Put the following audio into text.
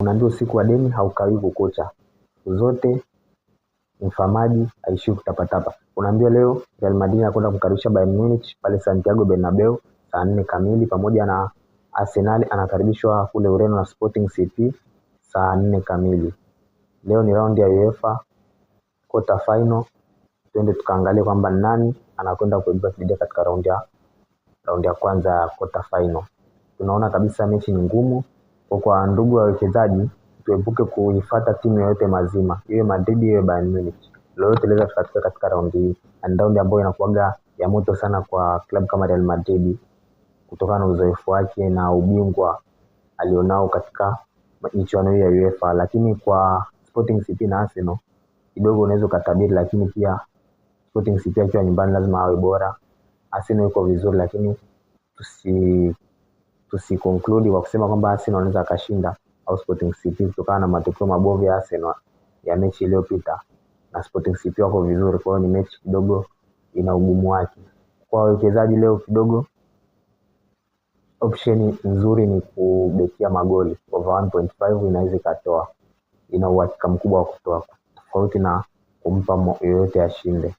unaambiwa usiku wa deni haukawi kukucha. Zote mfamaji aishii kutapatapa. Unaambiwa leo Real Madrid anakwenda kumkaribisha Bayern Munich pale Santiago Bernabeu saa 4 kamili, pamoja na Arsenal anakaribishwa kule Ureno na Sporting CP saa 4 kamili. Leo ni raundi ya UEFA quarter final. Twende tukaangalia kwamba nani anakwenda kuibuka kidedea katika raundi ya kwanza ya quarter final. Tunaona kabisa mechi ni ngumu. Kwa ndugu wawekezaji, tuepuke kuifuata timu yoyote mazima, iwe Madrid iwe Bayern Munich. Lolote laweza kutokea katika raundi hii. Ni raundi ambayo inakuwa ya moto sana kwa klabu kama Real Madrid kutokana na uzoefu wake na ubingwa alionao katika michuano hii ya UEFA. Lakini kwa Sporting CP na Arsenal kidogo unaweza kutabiri, lakini pia Sporting CP akiwa nyumbani lazima awe bora. Arsenal yuko vizuri, lakini tusiconclude kwa kusema kwamba Arsenal anaweza kashinda au Sporting CP kutokana na matokeo mabovu ya Arsenal ya mechi iliyopita, na Sporting CP wako vizuri. Kwa hiyo ni mechi kidogo ina ugumu wake. Kwa wawekezaji leo kidogo option nzuri ni kubetia magoli over 1.5, inaweza katoa, ina uhakika mkubwa wa kutoa tofauti na kumpa yoyote ashinde.